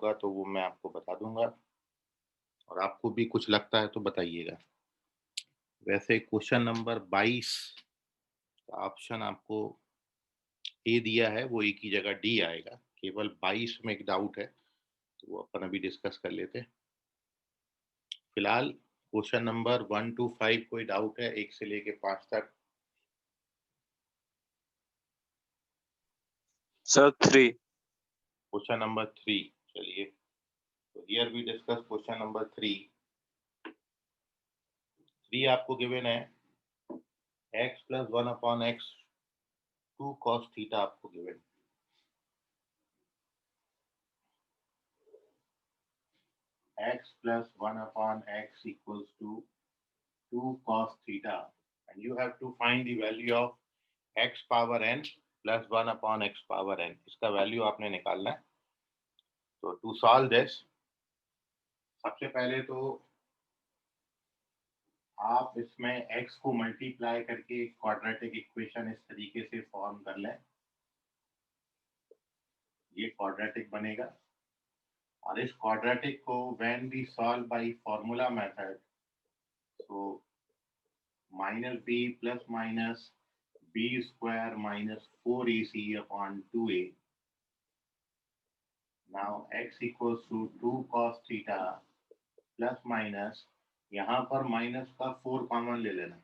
होगा तो वो मैं आपको बता दूंगा, और आपको भी कुछ लगता है तो बताइएगा। वैसे क्वेश्चन नंबर 22 का ऑप्शन आपको ए दिया है, वो ए की जगह डी आएगा। केवल 22 में एक डाउट है, तो वो अपन अभी डिस्कस कर लेते हैं। फिलहाल क्वेश्चन नंबर 1 to 5 कोई डाउट है, 1 से लेके 5 तक? सर 3। क्वेश्चन नंबर 3, चलिए, तो here we discuss question number 3। 3 आपको गिवन है x plus 1/x 2 cos theta आपको given. x plus 1/x equals to 2 cos theta, and you have to find the value of x power n plus 1/x power n। इसका value आपने निकालना है। तो to solve this, सबसे पहले तो आप इसमें x को मल्टीप्लाई करके क्वाड्रेटिक इक्वेशन इस तरीके से फॉर्म कर लें, ये क्वाड्रेटिक बनेगा। और इस क्वाड्रेटिक को when we solve by formula method, so minus b plus minus b square minus 4ac upon 2a। Now x equals to 2 cos theta plus minus, यहाँ पर माइनस का 4 कॉमन ले लेना,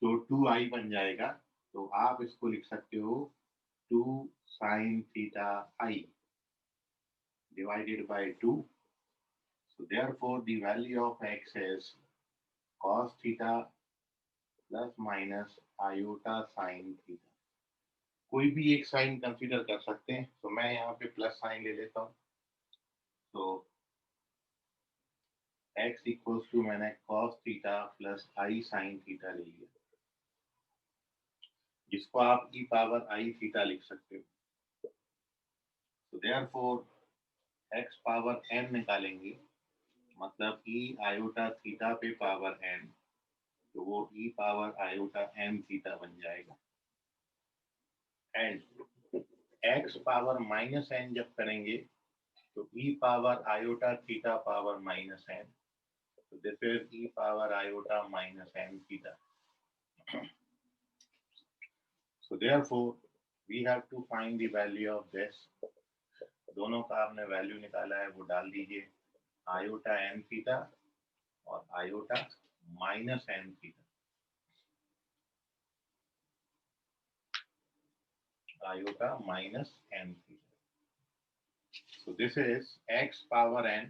तो 2i बन जाएगा। तो आप इसको लिख सकते हो 2 sin theta i divided by 2। So therefore the value of x is cos theta plus minus iota sin theta। कोई भी एक साइन कंसीडर कर सकते हैं, तो मैं यहाँ पे प्लस साइन ले लेता हूँ। तो x इक्वल्स टू मैंने cos theta plus i sin theta ले लिया, जिसको आप e पावर i थीटा लिख सकते हो। तो देयरफॉर x पावर n निकालेंगे, मतलब e आयोटा थीटा पे पावर n, तो वो e power iota n theta बन जाएगा। And x power minus n जब करेंगे तो e power iota theta power minus n, तो this is e power iota minus n theta. So therefore we have to find the value of this। दोनों का आपने value निकाला है, वो डाल दीजिए, आयोटा n थीटा और iota minus n theta, iota minus n theta. So this is x power n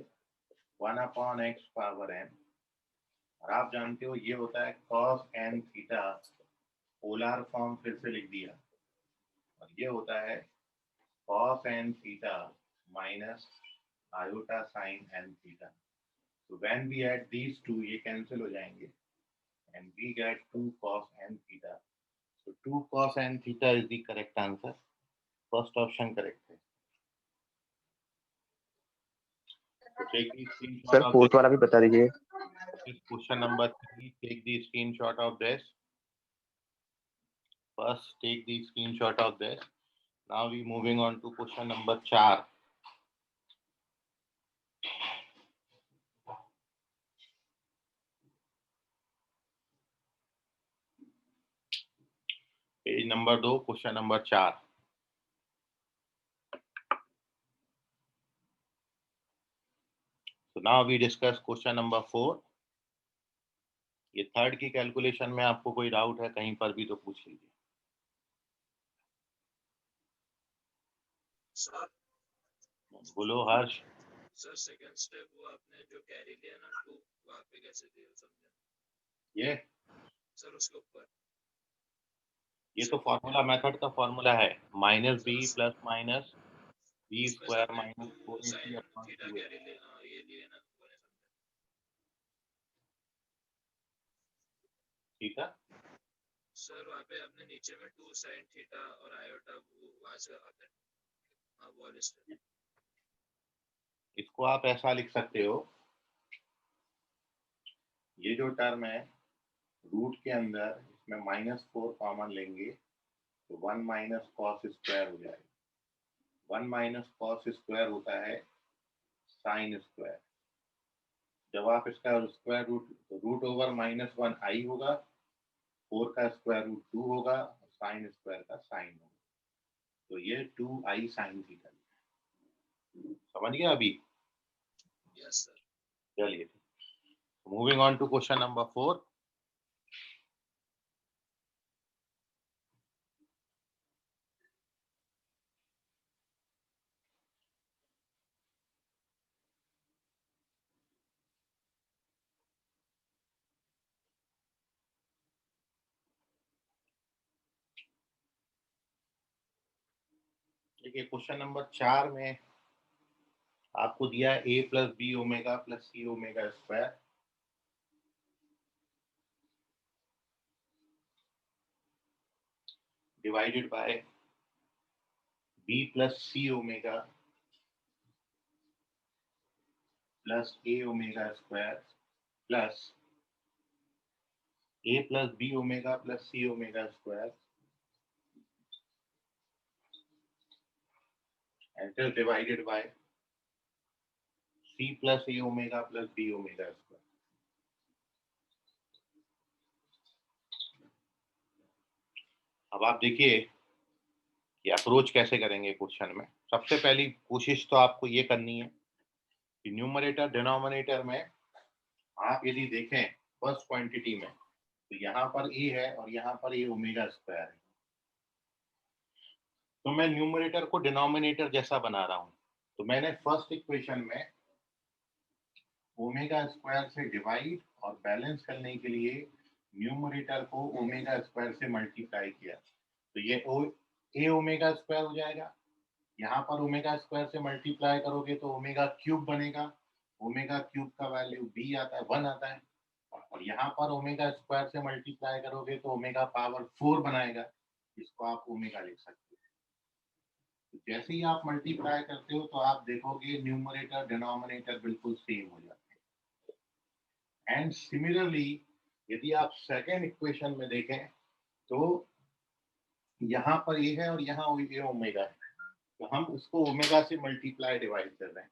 1/x power n, और आप जानते हो ये होता है cos n theta, polar form फिर से लिख दिया, और ये होता है cos n theta minus iota sine n theta. So when we add these two, ये कैंसिल हो जाएंगे, and we get 2 cos n theta। So 2 cos n theta is the correct answer। First option correct है। So take the screenshot sir of fourth वाला भी बता दीजिए। this question number 3। Take the screenshot of this। First take the screenshot of this। Now we moving on to question number 4। Page number 2, question number 4। So now we discuss question number 4। ये third की calculation में आपको कोई doubt है कहीं पर भी तो पूछ लीजिए। बोलो हर्ष। सर सेकंड स्टेप वो आपने जो कैरी लिया ना, तो वहां पे कैसे दिया समझा? ये सर उसके ऊपर ये तो फॉर्मूला मेथड का फॉर्मूला है, minus B plus minus B square minus 4ac upon 2a। Carry लेना ये लिए ना, वो नहीं समझा। ठीक है सर वहाँ पे आपने नीचे में 2 sin थीटा और आयोटा वो वहाँ से आता है, हाँ वो वाले इसको आप ऐसा लिख सकते हो, ये जो टर्म है रूट के अंदर, इसमें -4 कॉमन लेंगे तो 1 माइनस कॉस स्क्वायर हो जाएगा। 1 माइनस कॉस स्क्वायर होता है साइन स्क्वायर। जब आप इसका स्क्वायर रूट ओवर -1 आई होगा, 4 का स्क्वायर रूट 2 होगा, साइन स्क्वायर का साइन होगा, तो ये 2i साइन थीटा। समझ गया अभी? Yes sir. चलिए, moving on to question number 4। देखिए क्वेश्चन नंबर 4 में आपको दिया है a plus B omega plus C omega square divided by b plus C omega plus a omega square plus a plus B omega plus C omega square and it is divided by c plus a omega plus b omega square। अब आप देखिए कि approach कैसे करेंगे question में। सबसे पहली कोशिश तो आपको ये करनी है कि न्यूमरेटर डिनोमिनेटर में आप यदि देखें फर्स्ट क्वांटिटी में, तो यहाँ पर a है और यहाँ पर a ओमेगा स्क्वायर है, तो मैं न्यूमरेटर को डिनोमिनेटर जैसा बना रहा हूँ। तो मैंने फर्स्ट इक्वेशन में ओमेगा स्क्वायर से डिवाइड और बैलेंस करने के लिए न्यूमरेटर को ओमेगा स्क्वायर से मल्टीप्लाई किया, तो ये ए ओमेगा स्क्वायर हो जाएगा। यहाँ पर ओमेगा स्क्वायर से मल्टीप्लाई करोगे तो ओमेगा क्यूब बनेगा। ओमेगा क्यूब का वैल्यू बी आता है, 1 आता है। और यहाँ पर ओमेगा स्क्वायर से मल्टीप्लाई करोगे तो ओमेगा पावर 4 बनाएगा, इसको आप ओमेगा लिख सकते हो। तो जैसे ही आप मल्टीप्लाई करते हो तो आप देखोगे न्यूमरेटर डिनोमिनेटर बिल्कुल सेम हो जाते हैं। एंड सिमिलरली यदि आप सेकेंड इक्वेशन में देखें तो यहाँ पर ए है और यहाँ ए ओमेगा है, तो हम उसको ओमेगा से मल्टीप्लाई डिवाइड कर रहे हैं।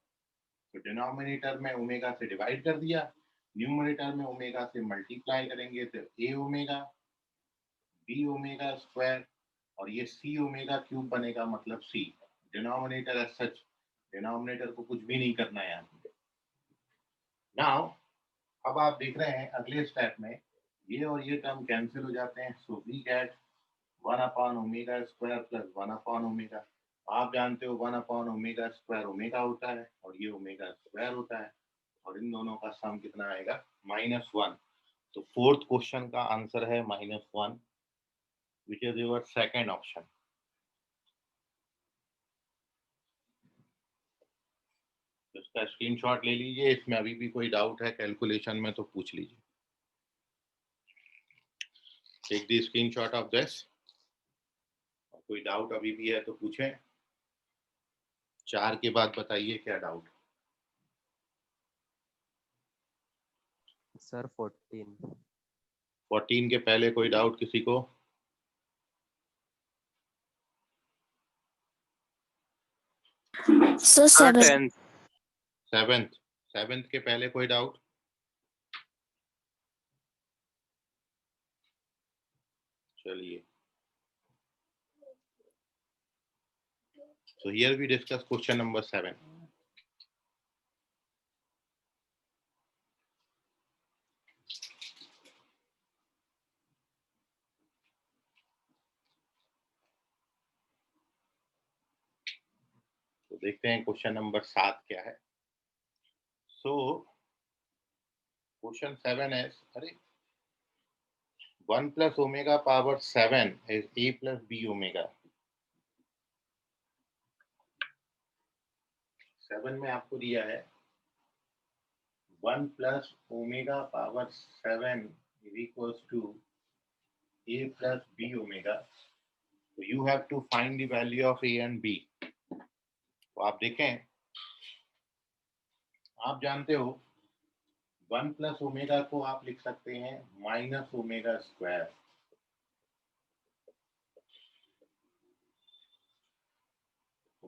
तो डिनोमिनेटर में ओमेगा से डिवाइड कर दिया, न्यूमरेटर में ओमेगा से मल्टीप्लाई करेंगे तो ए ओमेगा बी ओमेगा स्क्वायर और ये सी ओमेगा क्यूब बनेगा, मतलब सी। डिनोमिनेटर एज सच, डिनोमिनेटर को कुछ भी नहीं करना है यहाँ पे। नाउ अब आप देख रहे हैं अगले स्टेप में ये और ये टर्म कैंसिल हो जाते हैं, so we get 1 upon omega square plus 1 upon omega. आप जानते हो 1 अपॉन ओमेगा स्क्वायर ओमेगा होता है और ये ओमेगा स्क्वायर होता है, और इन दोनों का सम कितना आएगा, -1। तो फोर्थ क्वेश्चन का आंसर है -1, which is your second option. इसका स्क्रीनशॉट ले लीजिए, इसमें अभी भी कोई डाउट है कैलकुलेशन में तो पूछ लीजिए। Take the screenshot of this. कोई डाउट अभी भी है तो पूछें। 4 के बाद बताइए क्या डाउट। सर 14। 14 के पहले कोई डाउट किसी को? सर 7। 7th के पहले कोई डाउट? चलिए, so here we discuss question number 7। तो देखते हैं क्वेश्चन नंबर 7 क्या है। सो क्वेश्चन 7 है, अरे 1 plus omega power 7 is A plus B omega. 7 में आपको दिया है 1 plus omega power 7 is equals to A plus B omega. तो you have to find the value of A and B. तो आप देखें, आप जानते हो 1 प्लस ओमेगा को आप लिख सकते हैं माइनस ओमेगा स्क्वायर। तो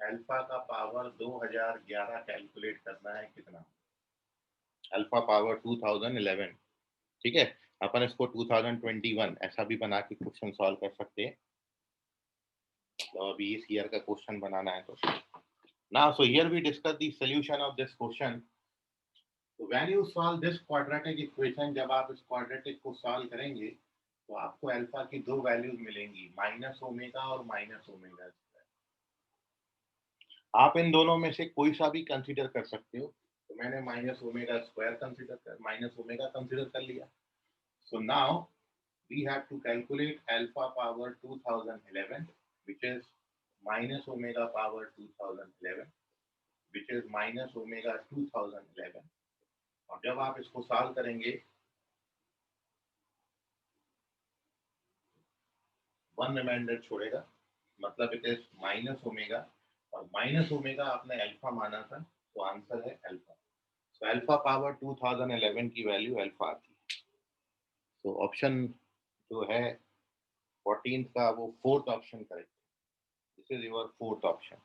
अल्फा का पावर 2011 कैलकुलेट करना है कितना, अल्फा पावर 2011, ठीक है। अपन इसको 2021 ऐसा भी बना के क्वेश्चन सॉल्व कर सकते हैं, तो अभी इस ईयर का क्वेश्चन बनाना है तो now so here we discuss the solution of this question. So when you solve this quadratic equation, जब आप इस quadratic को सॉल्व करेंगे तो आपको अल्फा की दो वैल्यूज मिलेंगी, माइनस ओमेगा और माइनस ओमेगा स्क्वायर। आप इन दोनों में से कोई सा भी कंसीडर कर सकते हो, तो मैंने minus omega square minus omega consider कर लिया। So now we have to calculate alpha power 2011, which is minus omega power 2011, which is minus omega 2011। और जब आप इसको सॉल्व करेंगे, वन रिमाइंडर छोड़ेगा, मतलब इट इज माइनस ओमेगा, और माइनस ओमेगा आपने अल्फा माना था, तो आंसर है अल्फा। सो अल्फा पावर 2011 की वैल्यू अल्फा आती है। तो ऑप्शन जो है 14 का वो fourth option correct, this is your fourth option.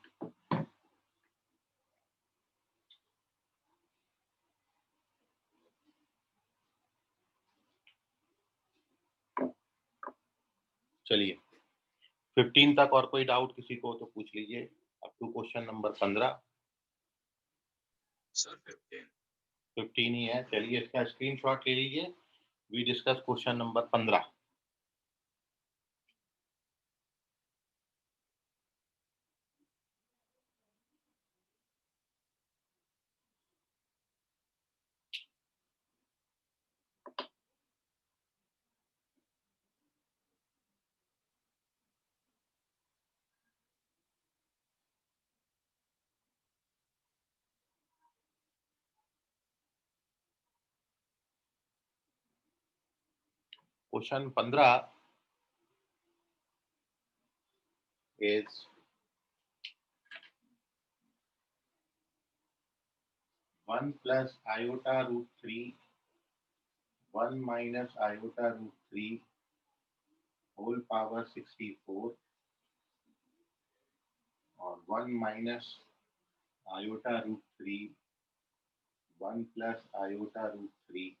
चलिए 15 तक और कोई डाउट किसी को तो पूछ लीजिए, up to question number 15। Sir 15 ही है, चलिए इसका स्क्रीनशॉट ले लीजिए। We discuss question number 15। Question 15 is 1 plus iota root 3 1 minus iota root 3 whole power 64 और 1 minus iota root 3 1 plus iota root 3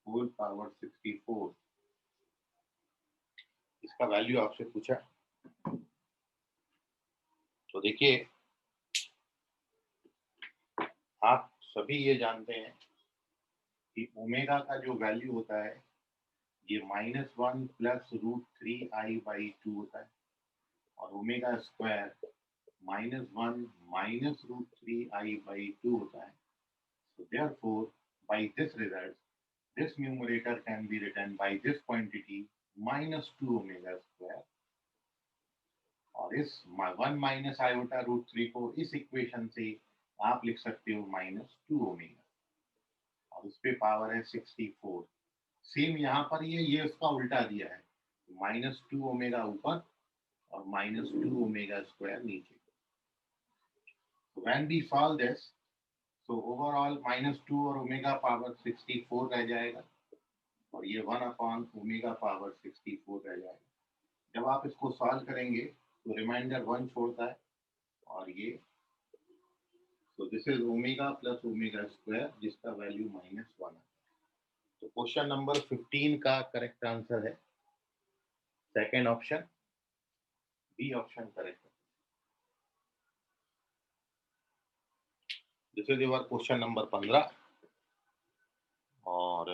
whole power 64। इसका वैल्यू आपसे पूछा, तो देखिए आप सभी ये जानते हैं कि ओमेगा का जो वैल्यू होता है ये -1 प्लस √3i/2 होता है, और ओमेगा स्क्वायर -1 माइनस √3i/2 होता है। So therefore, by this result, this numerator can be written by this quantity -2 omega square, और इस 1 माइनस आयोटा रूट 3 को इस इक्वेशन से आप लिख सकते हो -2 ओमेगा, और उस पे पावर है 64। सेम यहाँ पर ये उसका उल्टा दिया है, -2 ओमेगा ऊपर और -2 ओमेगा स्क्वायर नीचे। When we solve this, so overall -2 और ओमेगा पावर 64 रह जाएगा, और ये 1 ओमेगा पावर 64 रह जाएगा। जब आप इसको सॉल्व करेंगे तो रिमाइंडर 1 छोड़ता है, और ये तो this is omega plus omega square, जिसका वैल्यू -1 है। तो क्वेश्चन नंबर 15 का करेक्ट आंसर है second option, B option correct है। This is your question number 15। और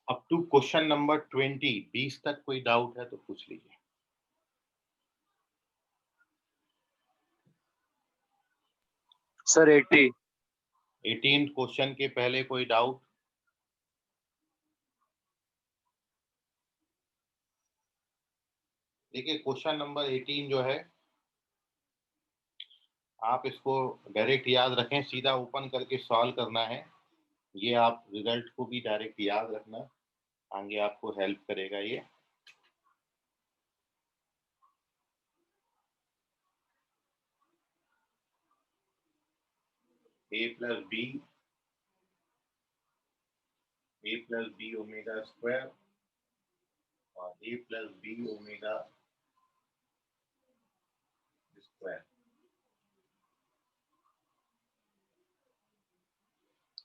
अप टू क्वेश्चन नंबर 20 तक कोई डाउट है तो पूछ लीजिए। सर 80। 18 क्वेश्चन के पहले कोई डाउट? देखिए क्वेश्चन नंबर 18 जो है, आप इसको डायरेक्ट याद रखें, सीधा ओपन करके सॉल्व करना है। ये आप रिजल्ट को भी डायरेक्ट याद रखना, आगे आपको हेल्प करेगा ये। a plus b omega square और a plus b omega square.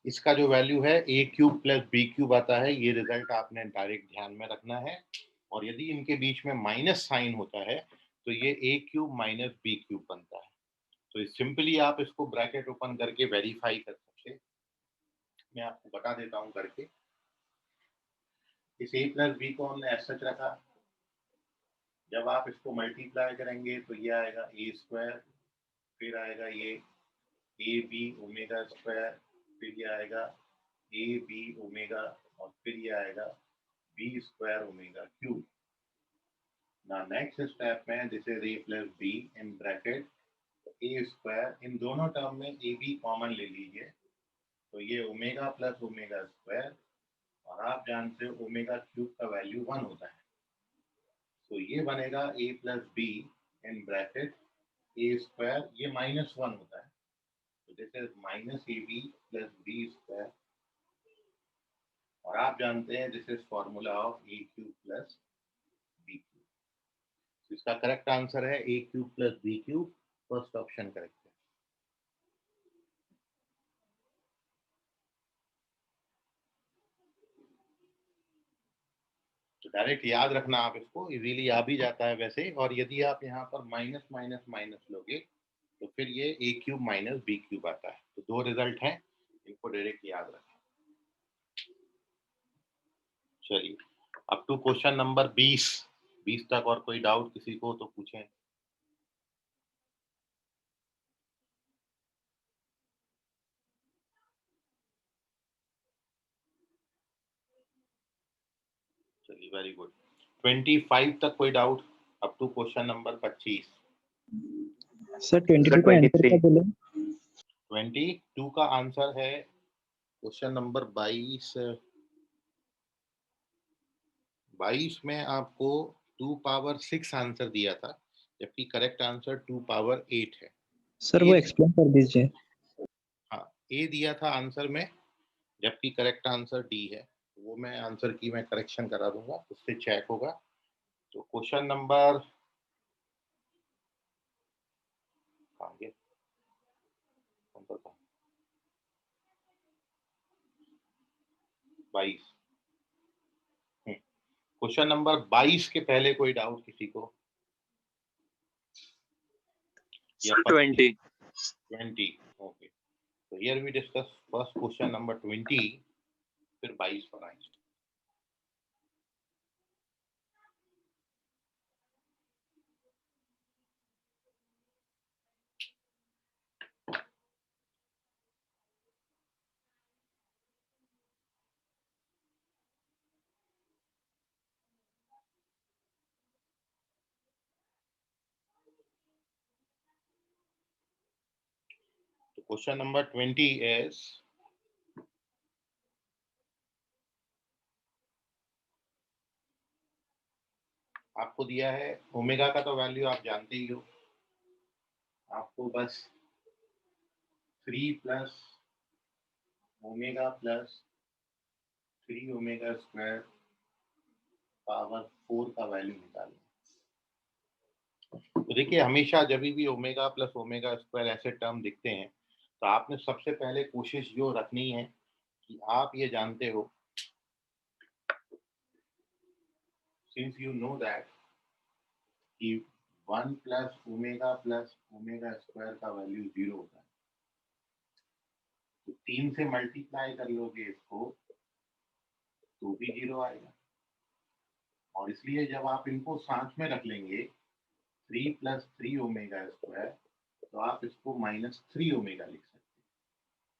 इसका जो वैल्यू है a cube plus b cube आता है, ये रिजल्ट आपने डायरेक्ट ध्यान में रखना है। और यदि इनके बीच में माइनस साइन होता है तो ये a cube minus b cube बनता है। तो सिंपली आप इसको ब्रैकेट ओपन करके वेरीफाई कर सकते हैं। मैं आपको बता देता हूं करके। इस a प्लस बी को हमने ऐसा रखा, जब आप इसको मल्टीप्लाई करेंगे तो ये आएगा a स्क्वायर, फिर आएगा ये ए बी ओमेगा स्क्वायर, फिर ये आएगा ए बी ओमेगा और फिर ये आएगा बी स्क्वायर ओमेगा क्यूब। ना नेक्स्ट स्टेप में this is A plus B in bracket A square, इन दोनों टर्म में ए बी कॉमन ले लीजिए तो ये ओमेगा प्लस ओमेगा स्क्वायर, और आप जानते हो ओमेगा क्यूब का वैल्यू 1 होता है, तो ये बनेगा A plus B in bracket A square, ये -1 होता है तो this is minus A B plus B square, और आप जानते हैं this is formula of A cube plus B cube. इसका करेक्ट आंसर है A cube plus B cube, first option correct है। तो डायरेक्ट याद रखना आप इसको, इजीली आ भी जाता है वैसे। और यदि आप यहाँ पर माइनस माइनस माइनस लोगे तो फिर ये ए क्यूब माइनस बी क्यूब आता है। तो दो रिजल्ट हैं, इनको डायरेक्ट याद रखें। चलिए अब टू क्वेश्चन नंबर 20 तक और कोई डाउट किसी को तो पूछें। चलिए वेरी गुड। 25 तक कोई doubt? Up to question number 25। Sir 22 का आंसर क्या बोले? 22 का आंसर है क्वेश्चन नंबर 22 में आपको 2 पावर 6 आंसर दिया था, जबकि करेक्ट आंसर 2 पावर 8 है। सर वो एक्सप्लेन कर दीजिए। हाँ, ए दिया था आंसर में, जबकि करेक्ट आंसर डी है। वो मैं आंसर की मैं करेक्शन करा दूंगा, उससे चेक होगा। तो क्वेश्चन नंबर 22, क्वेश्चन नंबर 22 के पहले कोई डाउट किसी को? Sir, 20. 20, ओके। तो here we discuss first question number 20, फिर 22 पर आएंगे। तो क्वेश्चन नंबर 20 इज, आपको दिया है ओमेगा का तो वैल्यू आप जानते ही हो, आपको बस 3 plus omega plus 3 omega square power 4 का वैल्यू निकालना। तो देखिए हमेशा जब भी ओमेगा प्लस ओमेगा स्क्वायर ऐसे टर्म दिखते हैं तो आपने सबसे पहले कोशिश जो रखनी है कि आप ये जानते हो, सिंस यू नो दैट कि 1 प्लस ओमेगा स्क्वायर का वैल्यू 0 होता है, तो 3 से मल्टीप्लाई कर लोगे इसको तो भी 0 आएगा। और इसलिए जब आप इनको साथ में रख लेंगे 3 प्लस 3 ओमेगा स्क्वायर, तो आप इसको -3 ओमेगा लिख सकते हैं।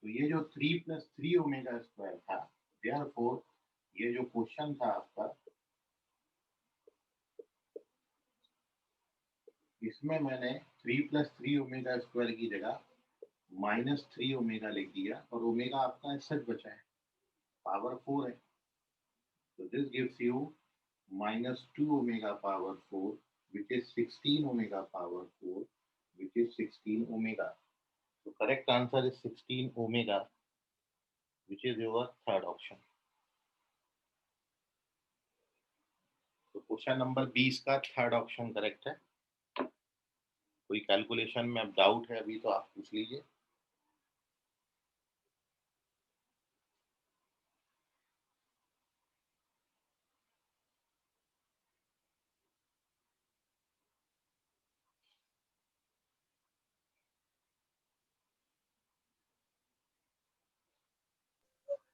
तो ये जो 3 प्लस 3 ओमेगा स्क्वायर था, देयरफॉर ये जो क्वेश्चन था आपका, इसमें मैंने 3 प्लस 3 ओमेगा स्क्वायर की जगह -3 ओमेगा लिख दिया, और ओमेगा आपका सच बचा है, पावर 4 है। तो this gives you -2 omega power 4 which is 16 omega power 4 which is 16 omega. So correct answer is 16 omega, which is your third option. तो क्वेश्चन नंबर 20 का थर्ड ऑप्शन करेक्ट है। कोई कैलकुलेशन में अब डाउट है अभी तो आप पूछ लीजिए।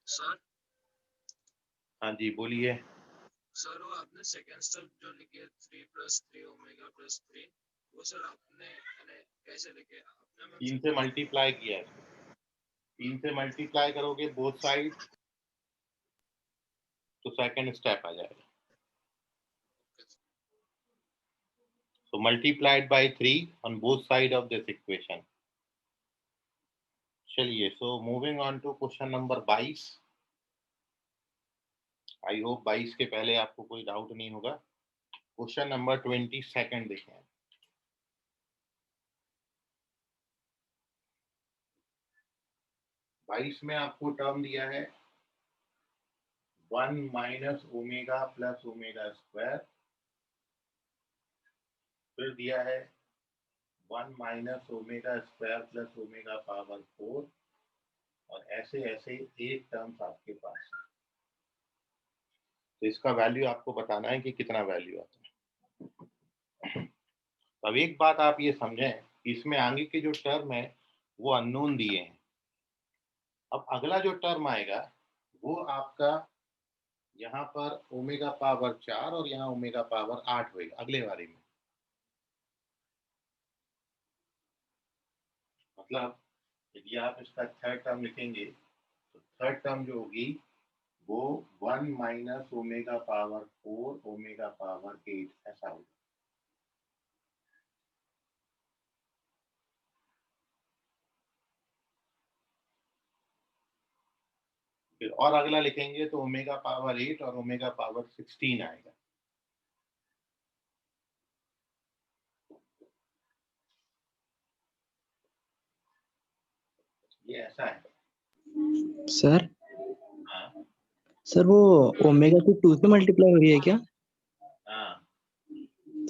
सर हाँ जी बोलिए। सर वो आपने सेकंड स्टेप जो लिखे 3 + 3 ओमेगा + 3 वो सर आपने कैसे लिखे? आपने 3 से मल्टीप्लाई किया है। 3 से मल्टीप्लाई करोगे बोथ साइड तो सेकंड स्टेप आ जाएगा। So multiplied by 3 on both side of this equation. चलिए, so moving on to question number 22. I hope 22 के पहले आपको कोई डाउट नहीं होगा। क्वेश्चन नंबर 22 देखें। बाईस में आपको टर्म दिया है 1 minus omega plus omega square, फिर दिया है 1 minus omega square plus omega power 4 और ऐसे ऐसे एक टर्म्स आपके पास है। तो इसका वैल्यू आपको बताना है कि कितना वैल्यू आता है। अब एक बात आप ये समझें, इसमें आगे के जो टर्म है वो अननोन दिए हैं। अब अगला जो टर्म आएगा वो आपका यहाँ पर ओमेगा पावर 4 और यहाँ ओमेगा पावर 8 होएगा अगले वाले में। मतलब यदि आप इसका थर्ड टर्म लिखेंगे तो थर्ड टर्म जो होगी वो 1 minus omega power 4 omega power 8 ऐसा होगा। फिर और अगला लिखेंगे तो ओमेगा पावर 8 और ओमेगा पावर 16 आएगा। ये ऐसा है सर। हाँ सर वो ओमेगा की 2 से मल्टीप्लाई हो रही है क्या? हाँ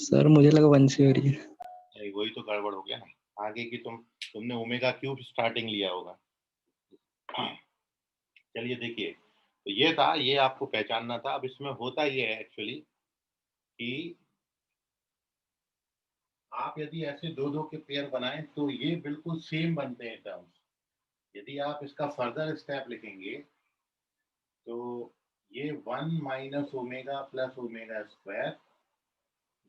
सर मुझे लगा 1 से हो रही है। नहीं, वही तो गड़बड़ हो गया ना। आगे की तुमने ओमेगा क्यूब स्टार्टिंग लिया होगा। चलिए देखिए, तो ये था, ये आपको पहचानना था। अब इसमें होता ये है एक्चुअली कि आप यदि ऐसे दो दो के पेयर बनाएं तो ये बिल्कुल सेम बनते हैं टर्म्स। यदि आप इसका फर्दर स्टेप लिखेंगे तो ये 1 minus omega plus omega square,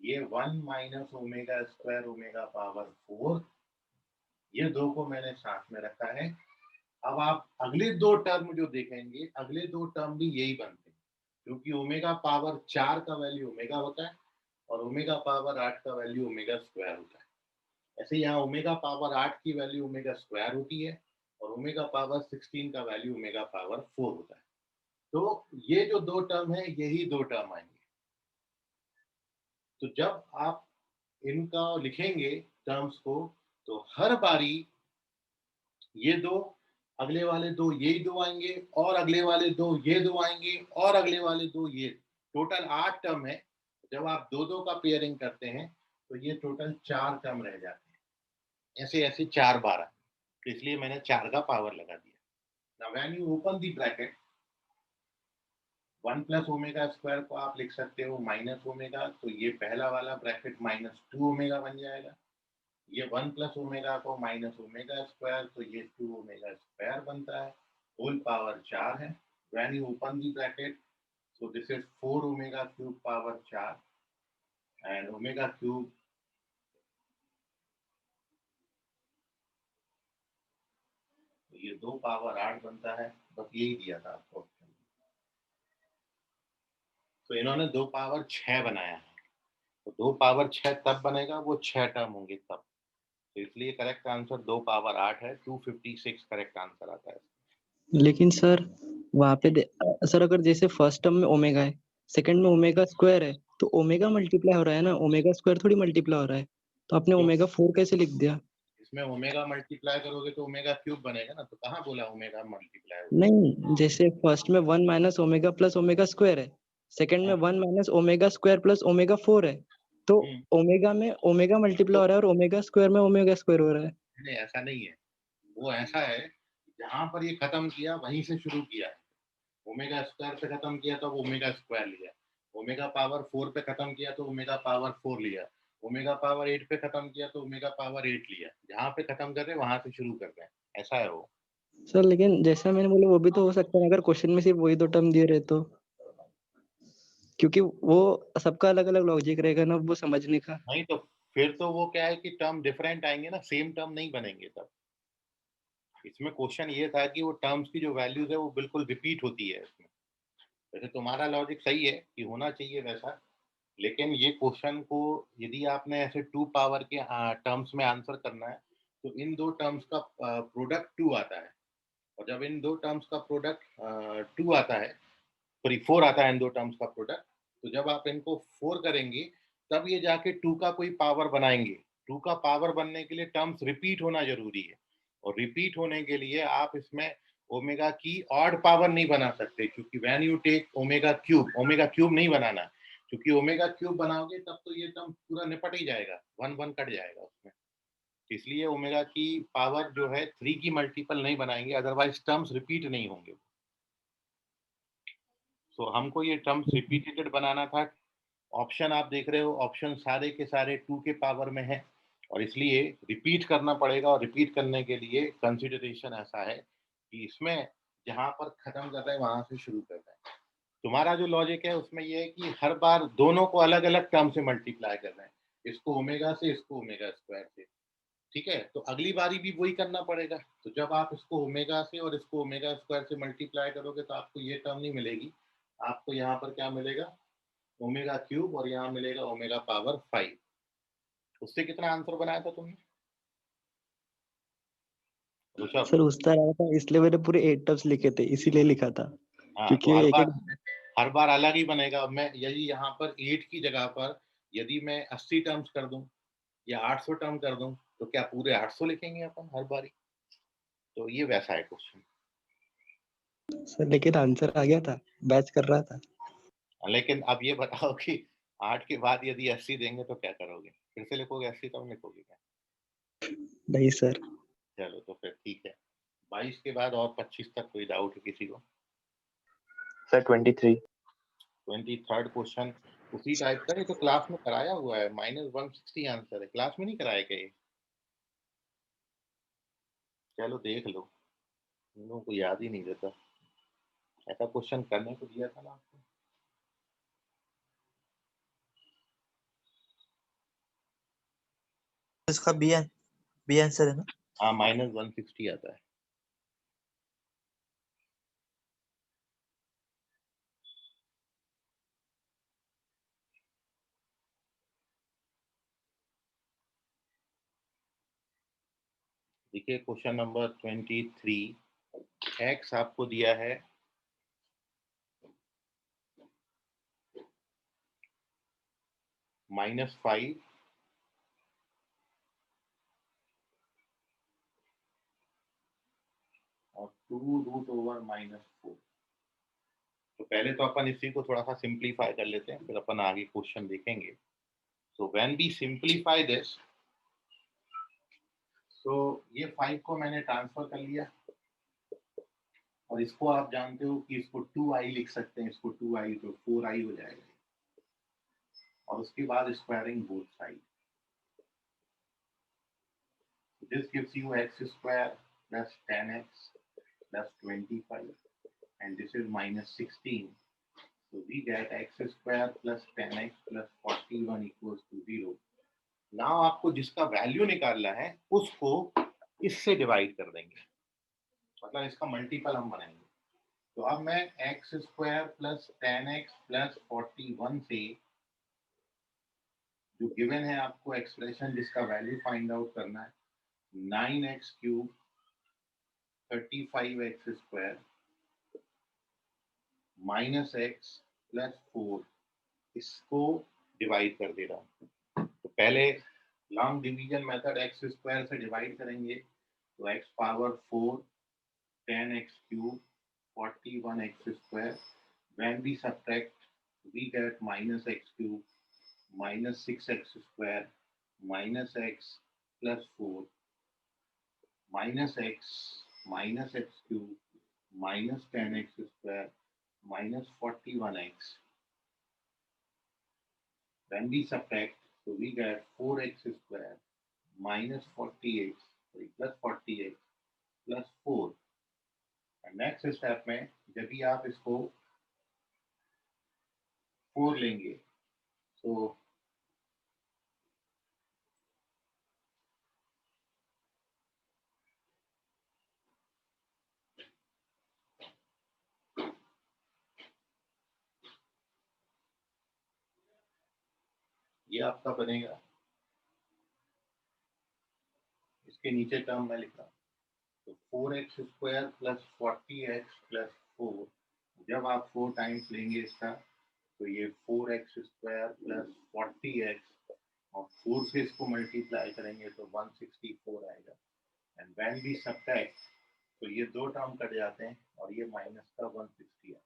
ये 1 minus omega square omega power 4, ये दो को मैंने साथ में रखा है। अब आप अगले दो टर्म जो देखेंगे, अगले दो टर्म भी यही बनते हैं, क्योंकि ओमेगा पावर 4 का वैल्यू ओमेगा होता है और ओमेगा पावर 8 का वैल्यू ओमेगा स्क्वायर होता है। ऐसे यहाँ ओमेगा पावर 8 की वैल्यू ओमेगा स्क्वायर होती है और ओमेगा पावर 16 का वैल्यू ओमेगा पावर 4 होता है। तो ये जो दो टर्म है यही दो टर्म आएंगे। तो जब आप इनका लिखेंगे टर्म्स को तो हर बारी ये दो, अगले वाले दो यही दो आएंगे और अगले वाले दो ये दो आएंगे और अगले वाले दो ये, टोटल 8 टर्म है। जब आप दो दो का पेयरिंग करते हैं तो ये टोटल 4 टर्म रह जाते हैं। ऐसे ऐसे 4 बार आए, तो इसलिए मैंने 4 का पावर लगा दिया। Now when you open the bracket, 1 plus omega square को आप लिख सकते हो माइनस ओमेगा, तो ये पहला वाला ब्रैकेट -2 ओमेगा बन जाएगा। ये 1 प्लस ओमेगा को माइनस ओमेगा स्क्वायर, तो ये 2 ओमेगा स्क्वायर बनता है। होल पावर 4 है। When you open the bracket, so this is 4 omega cube power 4 and omega cube ये 2 पावर 8 बनता है। बस यही दिया था आपको ऑप्शन। तो इन्होंने 2 पावर 6 बनाया है, तो 2 पावर 6 तब बनेगा वो 6 टर्म होंगे तब। तो इसलिए करेक्ट आंसर 2 पावर 8 है। 256 करेक्ट आंसर आता है। लेकिन सर वहाँ पे सर अगर जैसे फर्स्ट टर्म में ओमेगा है, सेकंड में ओमेगा स्क्वायर है, तो ओमेगा मल्टीप्लाई हो रहा है ना, ओमेगा स्क्वायर थोड़ी मल्टीप्लाई हो रहा है। तो आपने ओमेगा 4 कैसे लिख दिया? इसमें ओमेगा मल्टीप्लाई करोगे तो ओमेगा क्यूब बनेगा ना, तो कहाँ बोला ओमेगा मल्टीप्लाई? नहीं, जैसे फर्स्ट में 1 minus omega plus omega square है, सेकंड में 1 minus omega square plus omega 4 है, तो ओमेगा में ओमेगा मल्टीप्लाई हो रहा है और ओमेगा स्क्वायर में ओमेगा स्क्वायर हो रहा है। नहीं, ऐसा नहीं है। वो ऐसा है, जहां पर ये खत्म किया वहीं से शुरू किया है। ओमेगा स्क्वायर पे खत्म किया तो ओमेगा स्क्वायर लिया, ओमेगा पावर 4 पे खत्म किया तो ओमेगा पावर 4 लिया, ओमेगा पावर 8 पे खत्म किया तो ओमेगा पावर 8 लिया। जहां पे खत्म कर रहे हैं वहां से शुरू कर रहे हैं, ऐसा है वो। सर लेकिन जैसा मैंने बोला वो भी तो हो सकता है अगर क्वेश्चन में सिर्फ वही दो टर्म दिए रहे तो, क्योंकि वो सबका अलग अलग लॉजिक रहेगा ना वो समझने का। नहीं तो फिर तो वो क्या है कि टर्म डिफरेंट आएंगे ना, सेम टर्म नहीं बनेंगे तब। इसमें क्वेश्चन ये था कि वो टर्म्स की जो वैल्यूज है वो बिल्कुल रिपीट होती है इसमें। वैसे तुम्हारा लॉजिक सही है कि होना चाहिए वैसा, लेकिन ये क्वेश्चन को यदि आपने ऐसे 2 पावर के टर्म्स में आंसर करना है तो इन दो टर्म्स का प्रोडक्ट 2 आता है, और जब इन दो टर्म्स का प्रोडक्ट 2 आता है, सॉरी 4 आता है इन दो टर्म्स का प्रोडक्ट, तो जब आप इनको 4 करेंगे तब ये जाके 2 का कोई पावर बनाएंगे। 2 का पावर बनने के लिए टर्म्स रिपीट होना जरूरी है, और रिपीट होने के लिए आप इसमें ओमेगा की ऑड पावर नहीं बना सकते, क्योंकि when you take omega cube नहीं बनाना, क्योंकि ओमेगा क्यूब बनाओगे तब तो ये टर्म पूरा निपट ही जाएगा, 1 1 कट जाएगा उसमें। इसलिए ओमेगा की पावर जो है 3 की मल्टीपल नहीं बनाएंगे, अदरवाइज टर्म्स रिपीट नहीं होंगे। तो हमको ये टर्म्स रिपीटेड बनाना था। ऑप्शन आप देख रहे हो, ऑप्शन सारे के सारे 2 के पावर में है, और इसलिए रिपीट करना पड़ेगा, और रिपीट करने के लिए कंसिडरेशन ऐसा है कि इसमें जहां पर खत्म कर रहे हैं वहां से शुरू कर रहे हैं। तुम्हारा जो लॉजिक है उसमें यह है कि हर बार दोनों को अलग अलग टर्म से मल्टीप्लाई कर रहे हैं, इसको ओमेगा से, इसको ओमेगा स्क्वायर से। ठीक है, तो अगली बारी भी वही करना पड़ेगा। तो जब आप इसको ओमेगा से और इसको ओमेगा स्क्वायर से मल्टीप्लाई करोगे तो आपको ये टर्म नहीं मिलेगी, आपको यहाँ पर क्या मिलेगा, ओमेगा क्यूब, और यहाँ मिलेगा ओमेगा पावर 5। उससे कितना आंसर बनाया था तुमने ऋषभ? सर उस तरह था इसलिए मैंने पूरे 8 टर्म्स लिखे थे, इसीलिए लिखा था, हाँ, क्योंकि तो एक एक हर बार अलग ही बनेगा। मैं यदि यहाँ पर 8 की जगह पर यदि मैं 80 टर्म्स कर दूं या 800 टर्म कर दूं, तो क्या पूरे 800 लिखेंगे अपन हर बारी? तो ये वैसा है क्वेश्चन। सर लेकिन आंसर आ गया था, बैच कर रहा था। लेकिन अब ये बताओ कि 8 के बाद यदि 80 देंगे तो क्या करोगे? फिर से लिखोगे 80, तब लिखोगे क्या? नहीं सर। चलो तो फिर ठीक है। 22 के बाद और 25 तक कोई डाउट है किसी को? सर 23। 23rd क्वेश्चन उसी टाइप का, ये तो क्लास में कराया हुआ है। -160 आंसर है, क्लास में नहीं कराया क्या ये? चलो देख लो, इन लोगों को याद ही नहीं रहता। ऐसा क्वेश्चन करने को दिया था ना आपको। इसका बी आंसर है ना? हाँ, -160 आता है। देखिए क्वेश्चन नंबर 23, एक्स आपको दिया है -5 और 2√/-4। तो पहले तो अपन इसी को थोड़ा सा सिंप्लीफाई कर लेते हैं, फिर अपन आगे क्वेश्चन देखेंगे। So when we simplify this, तो ये 5 को मैंने ट्रांसफर कर लिया, और इसको आप जानते हो कि इसको 2i लिख सकते हैं, इसको 2i तो 4i हो जाएगा, और उसके बाद squaring both side. This gives you x² plus 10x plus 25, and this is -16. So we get x² plus 10x plus 41 equals to 0. Now आपको जिसका वैल्यू निकालना है उसको इससे डिवाइड कर देंगे, मतलब इसका मल्टीपल हम बनाएंगे। तो अब मैं x² plus 10x plus 41 से जो गिवन है आपको एक्सप्रेशन जिसका वैल्यू फाइंड आउट करना है, 9x³ 35x² -x + 4, इसको डिवाइड कर दे रहा हूँ। तो पहले long division method x square से डिवाइड करेंगे तो x power 4 10x cube 41x square. When we subtract, we get minus x cube minus 6x square minus x plus 4 minus x cube minus 10x square minus 41x. When we subtract, so we get 4x square minus 40x plus 40x plus 4. Next step में जब भी आप इसको 4 लेंगे तो ये आपका बनेगा, इसके नीचे टर्म मैं लिख रहा हूँ, तो 4x square plus 40x plus 4. जब आप 4 टाइम्स लेंगे इसका तो ये 4x स्क्वायर प्लस 40x और 4 से इसको मल्टीप्लाई करेंगे तो 164 आएगा. एंड व्हेन वी सब्ट्रैक्ट तो ये दो टर्म कट जाते हैं और ये माइनस का 160 आता है.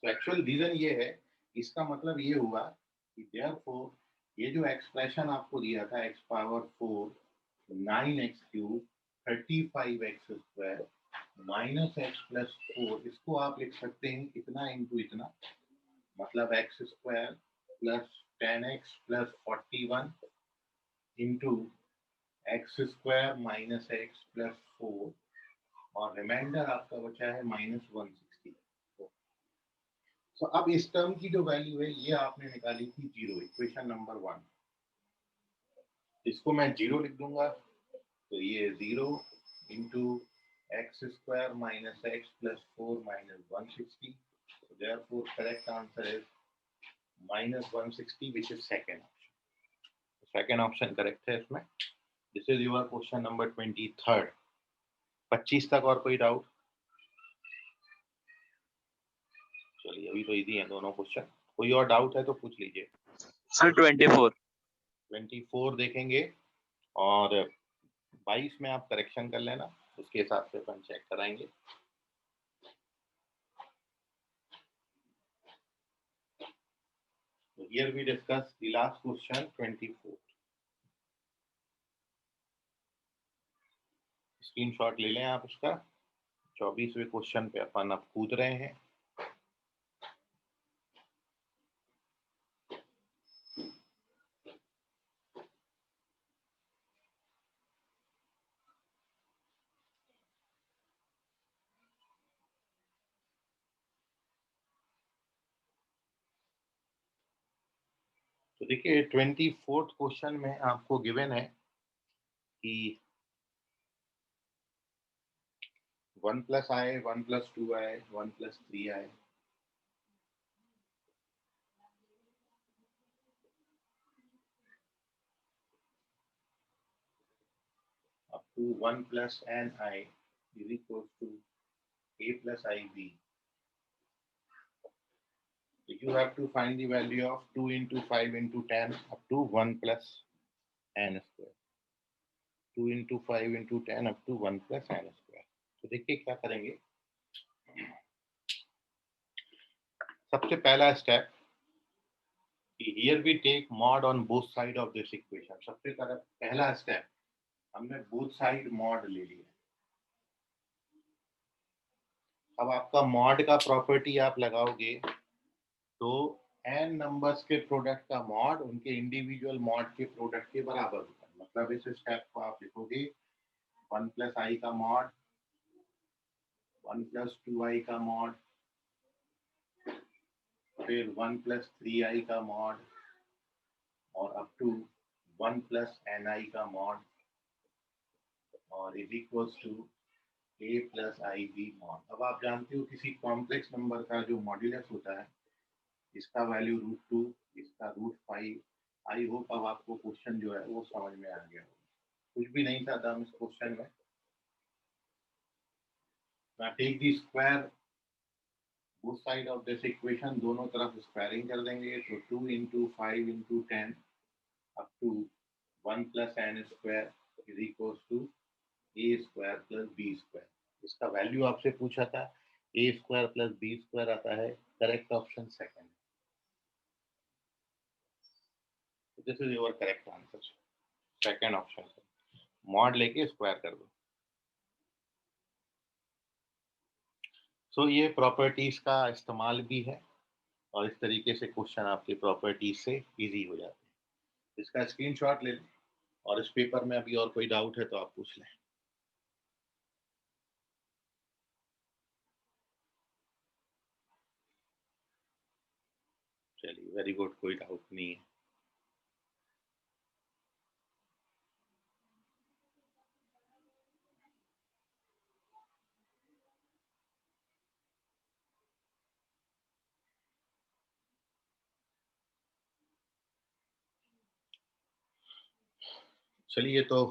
तो एक्चुअल रीजन ये है, इसका मतलब ये हुआ कि देयरफॉर ये जो एक्सप्रेशन आपको दिया था x power 4 9x cube 35x square minus x plus 4, इसको आप लिख सकते हैं इतना इंटू इतना, मतलब x square plus 10x plus 41 into x square minus x plus 4 और रिमाइंडर आपका बचा है माइनस 160. तो अब इस टर्म की जो वैल्यू है ये आपने निकाली थी 0, इक्वेशन नंबर 1. इसको मैं 0 लिख दूंगा तो ये 0 into x square minus x plus 4 minus 160. So therefore correct answer is minus 160, which is second option. Second option correct है इसमें. This is your question number 23rd. 25 तक और कोई डाउट? चलिए अभी तो इजी हैं दोनों क्वेश्चन. कोई और डाउट है तो पूछ लीजिए. सर 24 देखेंगे और 22 में आप करेक्शन कर लेना, उसके हिसाब से अपन चेक कराएंगे. So here we discuss the last question 24. Screenshot ले लें आप इसका. 24वें क्वेश्चन पे अपन अब कूद रहे हैं. तो देखिए 24th क्वेश्चन में आपको गिवन है कि 1 प्लस आए, 1 प्लस 2 आए, 1 प्लस 3 आए. up to 1 plus ni is equals to a plus ib. So you have to find the value of 2 into 5 into 10 up to 1 plus n square. 2 into 5 into 10 up to 1 plus n square. तो देखिए क्या करेंगे. सबसे पहला step, here we take mod on both side of this equation. सबसे पहला step हमने both side mod ले लिया. अब आपका mod का प्रॉपर्टी आप लगाओगे तो n नंबर्स के प्रोडक्ट का मॉड उनके इंडिविजुअल मॉड के प्रोडक्ट के बराबर होता है. मतलब इस स्टेप को आप लिखोगे 1 प्लस आई का मॉड, 1 प्लस 2i का मॉड, फिर 1 प्लस 3i का मॉड और अप टू 1 प्लस ni का मॉड और is equals to a plus ib mod. अब आप जानते हो किसी कॉम्प्लेक्स नंबर का जो मॉड्यूलस होता है, इसका वैल्यू √2, इसका √5. आई होप अब आपको क्वेश्चन जो है वो समझ में आ गया होगा. कुछ भी नहीं था दाम इस क्वेश्चन में. ना take the square both side of this equation, दोनों तरफ स्क्वायरिंग कर देंगे तो 2 into 5 into 10 up to 1 plus N square is equal to A square plus B square. इसका वैल्यू आपसे पूछा था, A square plus B square आता है, correct option second. This is your correct answer, second option. Mod लेके square कर दो। सो ये प्रॉपर्टीज का इस्तेमाल भी है और इस तरीके से क्वेश्चन आपके प्रॉपर्टीज से इजी हो जाते हैं। इसका स्क्रीनशॉट ले लें और इस पेपर में अभी और कोई डाउट है तो आप पूछ लें। चलिए, वेरी गुड, कोई डाउट नहीं है। चलिए, तो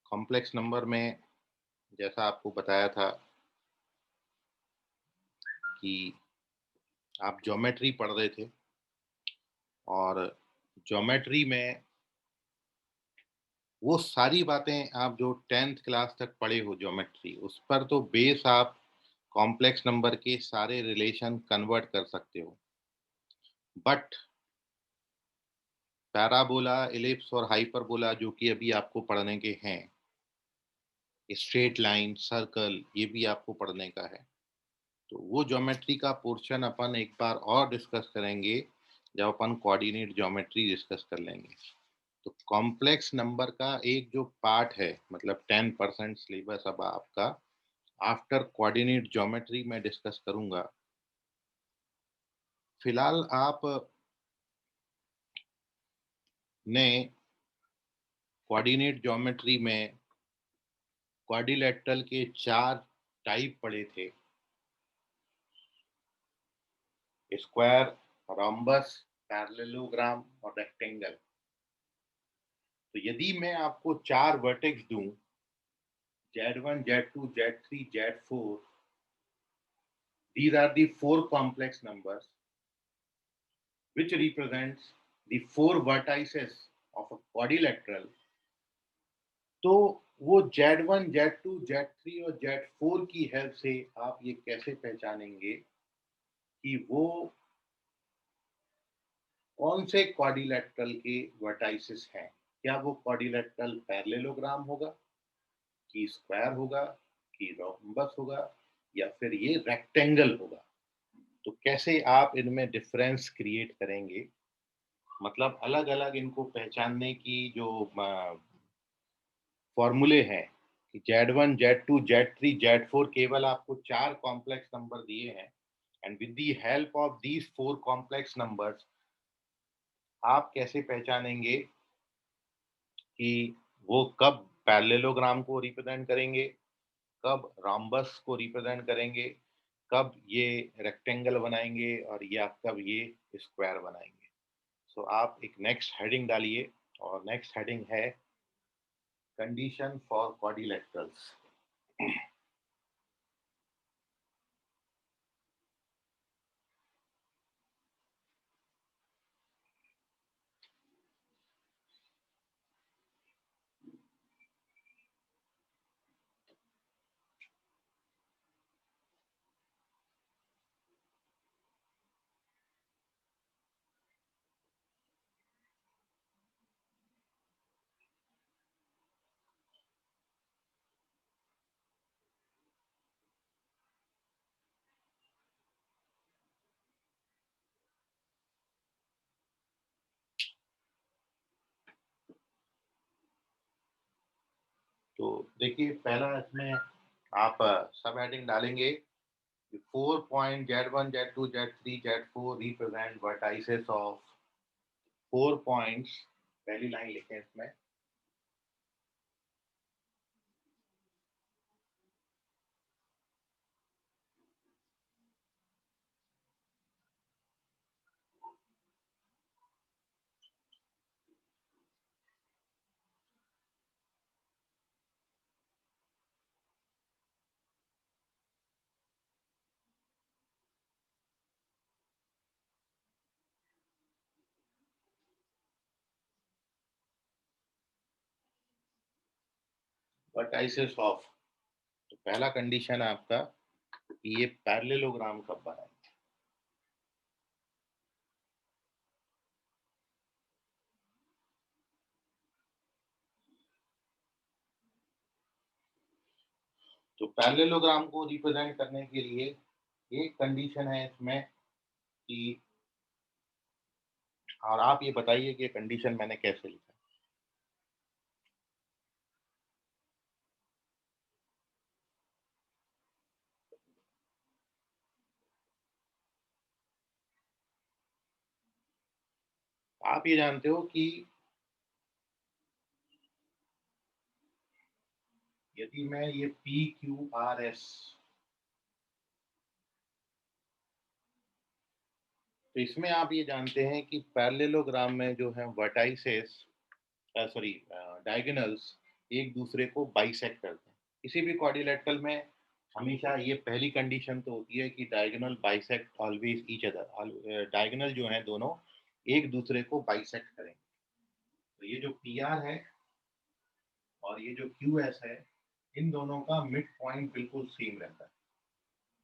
कॉम्प्लेक्स नंबर में जैसा आपको बताया था कि आप ज्योमेट्री पढ़ रहे थे और ज्योमेट्री में वो सारी बातें आप जो 10th क्लास तक पढ़े हो ज्योमेट्री, उस पर तो बेस आप कॉम्प्लेक्स नंबर के सारे रिलेशन कन्वर्ट कर सकते हो। बट पैराबोला, इलिप्स और हाइपरबोला जो कि अभी आपको पढ़ने के हैं, स्ट्रेट लाइन, सर्कल, ये भी आपको पढ़ने का है। तो वो ज्योमेट्री का पोर्शन अपन एक बार और डिस्कस करेंगे जब अपन कोऑर्डिनेट ज्योमेट्री डिस्कस कर लेंगे। तो कॉम्प्लेक्स नंबर का एक जो पार्ट है, मतलब 10% सिलेबस अब आपका आफ्टर कोऑर्डिनेट ज्योमेट्री में डिस्कस करूंगा। फिलहाल आप ने कोऑर्डिनेट ज्योमेट्री में क्वाड्रिलेटरल के 4 टाइप पढ़े थे, स्क्वायर, रोम्बस, पैरेललोग्राम और रेक्टेंगल। तो यदि मैं आपको 4 वर्टेक्स दूं, Z1, Z2, Z3, Z4, these are the 4 complex numbers which represents the 4 vertices of a quadrilateral। तो वो Z1, Z2, Z3 और Z4 की हेल्प से आप ये कैसे पहचानेंगे कि वो कौन से क्वाड्रिलेटरल के वर्टाइसेस हैं? क्या वो क्वाड्रिलेटरल पैरेललोग्राम होगा, कि स्क्वायर होगा, कि रोम्बस होगा, या फिर ये रेक्टेंगल होगा? तो कैसे आप इनमें डिफरेंस क्रिएट करेंगे, मतलब अलग अलग इनको पहचानने की जो फॉर्मूले हैं कि Z1, Z2, Z3, Z4 केवल आपको 4 कॉम्प्लेक्स नंबर दिए हैं, and with the help of these 4 complex numbers आप कैसे पहचानेंगे कि वो कब पैरेललोग्राम को रिप्रेजेंट करेंगे, कब रोम्बस को रिप्रेजेंट करेंगे, कब ये रेक्टेंगल बनाएंगे और या कब ये स्क्वायर बनाएंगे। सो आप एक नेक्स्ट हेडिंग डालिए और नेक्स्ट हेडिंग है कंडीशन फॉर क्वाड्रिलेटरल्स। तो देखिए, पहला इसमें आप सब हेडिंग डालेंगे 4 point Z1, Z2, Z3, Z4 represent vertices of 4 points. पहली लाइन लिखें इसमें, वर्टाइसेस ऑफ, तो पहला कंडीशन है आपका कि ये पैरेललोग्राम कब बनाए। तो पैरेललोग्राम को रिप्रेजेंट करने के लिए एक कंडीशन है इसमें कि, और आप ये बताइए कि कंडीशन मैंने कैसे लिखा। आप ये जानते हो कि यदि मैं ये पी क्यू आर एस, तो इसमें आप ये जानते हैं कि पैरेललोग्राम में जो है वर्टाइसेस, सॉरी डायगोनल्स, एक दूसरे को बाइसेक्ट करते हैं। किसी भी क्वाड्रिलेटरल में हमेशा ये पहली कंडीशन तो होती है कि diagonal bisect always each other, diagonal जो है दोनों एक दूसरे को बाइसेक्ट करेंगे। तो ये जो पी आर है और ये जो क्यू एस है, इन दोनों का मिड पॉइंट बिल्कुल सेम रहता है,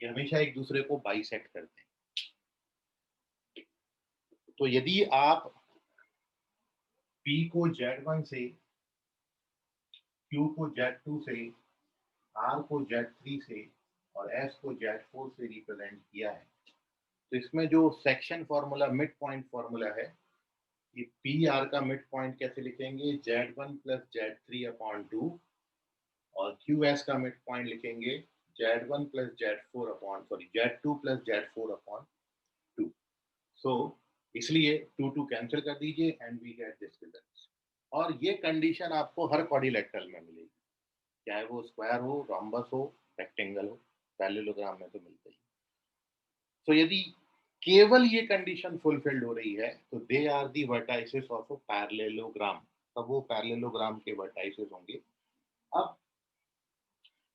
ये हमेशा एक दूसरे को बाइसेक्ट करते हैं। तो यदि आप P को Z1 से, Q को Z2 से, R को Z3 से और S को Z4 से रिप्रेजेंट किया है, तो इसमें जो section formula, mid point formula है, ये पी आर का मिड पॉइंट कैसे लिखेंगे, Z1 प्लस Z3 अपॉन 2, और क्यू एस का मिड पॉइंट लिखेंगे Z1 plus Z4 upon, sorry Z2 plus Z4 upon 2। So इसलिए 2 कैंसिल कर दीजिए and we get this result. और ये कंडीशन आपको हर क्वाड्रिलेटरल में मिलेगी, चाहे वो स्क्वायर हो, रोम्बस हो, रेक्टेंगल हो, पैरेललोग्राम में तो मिलता ही। तो यदि केवल ये कंडीशन फुलफिल्ड हो रही है तो they are the vertices of a parallelogram, तब वो पैरेललोग्राम के वर्टाइसेस होंगे। अब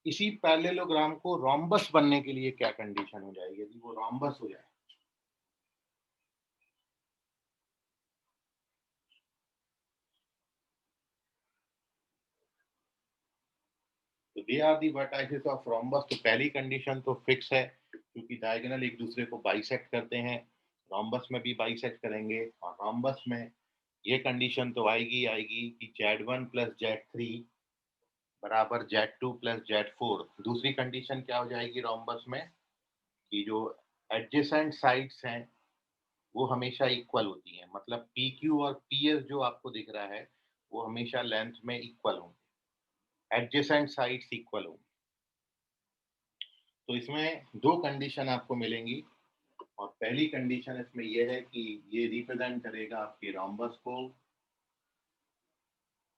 इसी पैरेललोग्राम को रोम्बस बनने के लिए क्या कंडीशन हो जाएगी, यदि वो रोम्बस हो जाए, तो they are the vertices of rhombus. तो पहली कंडीशन तो फिक्स है क्योंकि डायगोनल एक दूसरे को बाइसेक्ट करते हैं, रोम्बस में भी बाइसेक्ट करेंगे, और रोम्बस में ये कंडीशन तो आएगी आएगी कि Z1 प्लस Z3 बराबर Z2 प्लस Z4। दूसरी कंडीशन क्या हो जाएगी रोम्बस में, कि जो एडजेसेंट साइड्स हैं वो हमेशा इक्वल होती हैं, मतलब PQ और PS जो आपको दिख रहा है वो हमेशा लेंथ में इक्वल होंगे, एडजेसेंट साइड्स इक्वल होंगी। तो इसमें दो कंडीशन आपको मिलेंगी, और पहली कंडीशन इसमें यह है कि ये रिप्रेजेंट करेगा आपके रोम्बस को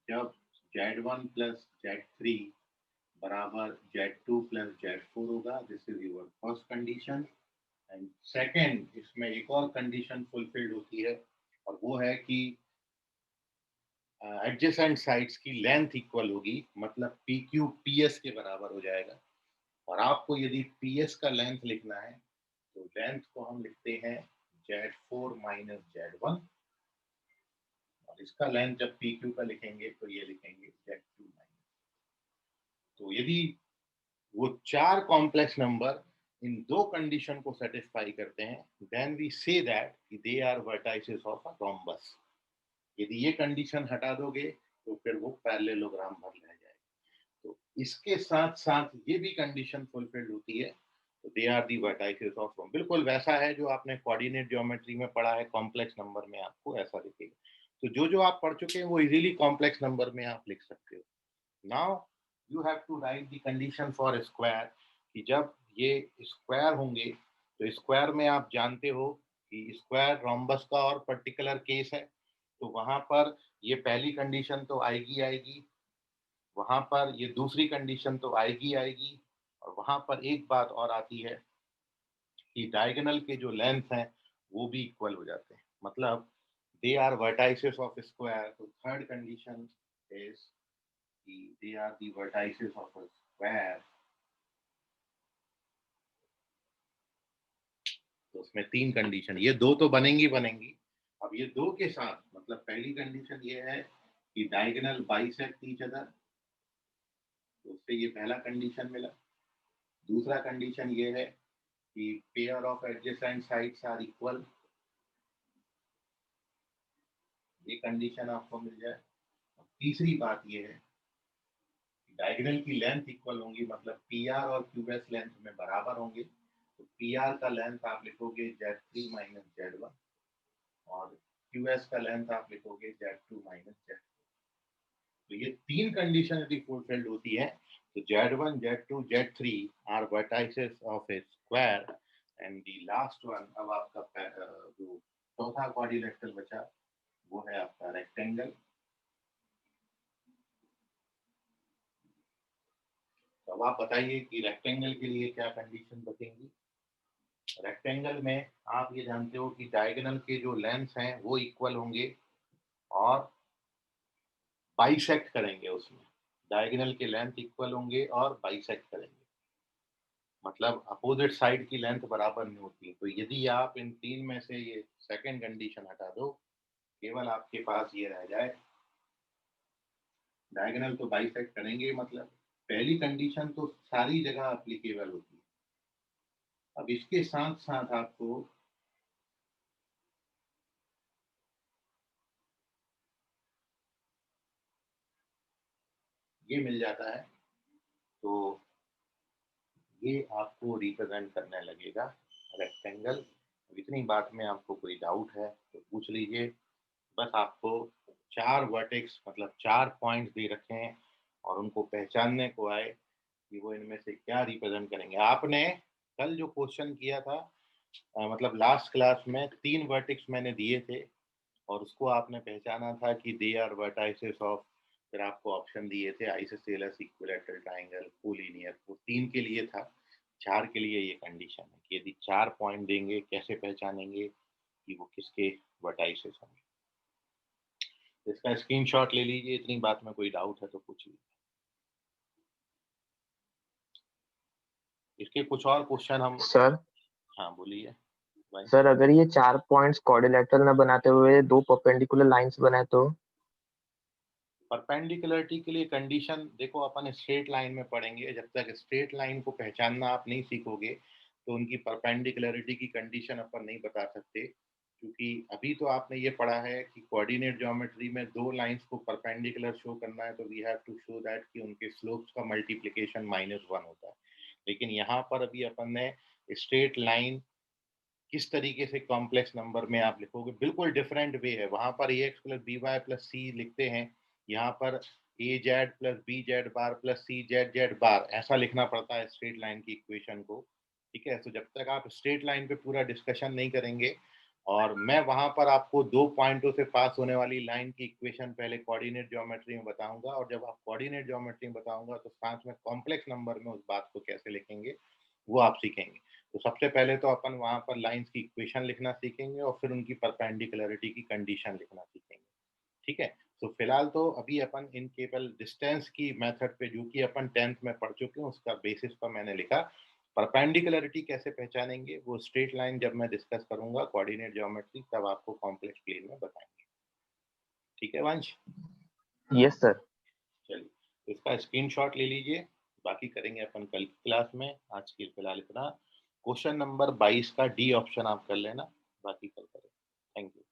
जब Z1 प्लस Z3 बराबर Z2 प्लस Z4 होगा। This is your first condition. And second, इसमें एक और कंडीशन फुलफिल्ड होती है, और वो है कि एडजेसेंट साइड्स की लेंथ इक्वल होगी, मतलब PQ PS के बराबर हो जाएगा। और आपको यदि PS का लेंथ लिखना है तो लेंथ को हम लिखते हैं Z4 माइनस Z1, और इसका लेंथ जब PQ का लिखेंगे तो ये लिखेंगे Z2 माइनस। तो यदि वो चार कॉम्प्लेक्स नंबर इन दो कंडीशन को सेटिस्फाई करते हैं, then we say that they are vertices of a rhombus. यदि ये कंडीशन हटा दोगे तो फिर वो पैरेललोग्राम भर रह जाएगा। तो इसके साथ साथ ये भी कंडीशन फुलफिल्ड होती है, तो they are the vertices of rhombus. बिल्कुल वैसा है जो आपने कोऑर्डिनेट ज्योमेट्री में पढ़ा है, कॉम्प्लेक्स नंबर में आपको ऐसा दिखेगा। तो जो आप पढ़ चुके हैं वो इजीली कॉम्प्लेक्स नंबर में आप लिख सकते हो। Now you have to write the condition for square, कि जब ये स्क्वायर होंगे तो स्क्वायर में आप जानते हो कि स्क्वायर रोम्बस का और पर्टिकुलर केस है, तो वहां पर ये पहली कंडीशन तो आएगी आएगी, वहां पर ये दूसरी कंडीशन तो आएगी आएगी, और वहां पर एक बात और आती है कि डायगोनल के जो लेंथ हैं वो भी इक्वल हो जाते हैं, मतलब they are vertices of square. तो थर्ड कंडीशन इज कि they are the vertices of a square. तो उसमें तीन कंडीशन, ये दो तो बनेंगी बनेंगी। अब ये दो के साथ, मतलब पहली कंडीशन ये है कि डायगोनल बाइसेक्ट ईच अदर, से ये पहला कंडीशन मिला। दूसरा कंडीशन ये है कि pair of adjacent sides are equal, ये कंडीशन आपको मिल जाए। और तीसरी बात ये है कि डायगोनल की लेंथ इक्वल होंगी, मतलब पी आर और क्यू एस लेंथ में बराबर होंगे। तो पी आर का लेंथ आप लिखोगे Z3 माइनस Z1 और क्यू एस का लेंथ आप लिखोगे Z2 माइनस Z4। तो ये तीन कंडीशन यदि फुलफिल्ड होती है तो Z1, Z2, Z3 are vertices of a square and the last one, अब आपका जो चौथा क्वाड्रिलेटरल बचा वो है आपका रेक्टेंगल। तो अब आप बताइए कि रेक्टेंगल के लिए क्या कंडीशन बचेंगी। रेक्टेंगल में आप ये जानते हो कि डायगोनल के जो लेंथ हैं वो इक्वल होंगे और बाइसेक्ट करेंगे, उसमें डायगोनल के लेंथ इक्वल होंगे और बाइसेक्ट करेंगे, मतलब अपोजिट साइड की लेंथ बराबर नहीं होती। तो यदि आप इन तीन में से ये सेकंड कंडीशन हटा दो, केवल आपके पास ये रह जाए डायगोनल तो बाइसेक्ट करेंगे, मतलब पहली कंडीशन तो सारी जगह एप्लीकेबल होती है। अब इसके साथ साथ आपको ये मिल जाता है, तो ये आपको रिप्रेजेंट करने लगेगा रेक्टेंगल। इतनी बात में आपको कोई डाउट है तो पूछ लीजिए। बस आपको चार वर्टेक्स मतलब चार पॉइंट्स दे रखे हैं और उनको पहचानने को आए कि वो इनमें से क्या रिप्रेजेंट करेंगे। आपने कल जो क्वेश्चन किया था मतलब लास्ट क्लास में तीन वर्टेक्स मैंने दिए थे और उसको आपने पहचाना था कि दे आर वर्टाइसेस ऑफ, फिर आपको ऑप्शन दिए थे आइसोसेलेस, इक्विलैटरल ट्रायंगल, कोलिनियर। वो तीन के लिए था, चार के लिए ये कंडीशन है कि यदि चार पॉइंट देंगे कैसे पहचानेंगे कि वो किसके वर्टाइसेस होंगे। इसका स्क्रीनशॉट ले लीजिए। इतनी बात में कोई डाउट है तो पूछ लीजिए। इसके कुछ और क्वेश्चन हम सर हाँ बोलिए भाई। सर अगर ये चार पॉइंट्स क्वाड्रिलेटरल न बनाते हुए दो परपेंडिकुलर लाइंस बनाए तो? परपेंडिकुलरिटी के लिए कंडीशन देखो अपन स्ट्रेट लाइन में पढ़ेंगे। जब तक स्ट्रेट लाइन को पहचानना आप नहीं सीखोगे तो उनकी परपेंडिकुलरिटी की कंडीशन अपन नहीं बता सकते, क्योंकि अभी तो आपने ये पढ़ा है कि कोऑर्डिनेट ज्योमेट्री में दो लाइंस को परपेंडिकुलर शो करना है तो we have to show that कि उनके स्लोप्स का मल्टीप्लिकेशन -1 होता है। लेकिन यहाँ पर अभी अपन ने स्ट्रेट लाइन किस तरीके से कॉम्प्लेक्स नंबर में आप लिखोगे, बिल्कुल डिफरेंट वे है। वहां पर ax plus B Y plus C लिखते हैं, यहाँ पर A Z plus B Z bar plus C Z Z bar ऐसा लिखना पड़ता है स्ट्रेट लाइन की इक्वेशन को। ठीक है, तो जब तक आप स्ट्रेट लाइन पे पूरा डिस्कशन नहीं करेंगे और मैं वहां पर आपको दो पॉइंटों से पास होने वाली लाइन की इक्वेशन पहले कोऑर्डिनेट ज्योमेट्री में बताऊंगा, और जब आप कोऑर्डिनेट ज्योमेट्री में बताऊंगा तो साथ में कॉम्प्लेक्स नंबर में उस बात को कैसे लिखेंगे वो आप सीखेंगे। तो सबसे पहले तो अपन वहां पर लाइंस की इक्वेशन लिखना सीखेंगे और फिर उनकी परपेंडिकुलरिटी की कंडीशन लिखना सीखेंगे। ठीक है, तो फिलहाल तो अभी अपन इन केवल डिस्टेंस की मेथड पे जो कि अपन 10th में पढ़ चुके हैं उसका बेसिस पर मैंने लिखा। परपेंडिकुलरिटी कैसे पहचानेंगे वो स्ट्रेट लाइन जब मैं डिस्कस करूंगा कोऑर्डिनेट ज्योमेट्री तब आपको कॉम्प्लेक्स प्लेन में बताएंगे। ठीक है वंश? Yes sir. चलिए इसका स्क्रीनशॉट ले लीजिए, बाकी करेंगे अपन कल की क्लास में। आज के फिलहाल इतना। क्वेश्चन नंबर 22 का डी ऑप्शन आप कर लेना, बाकी कल करेंगे। Thank you.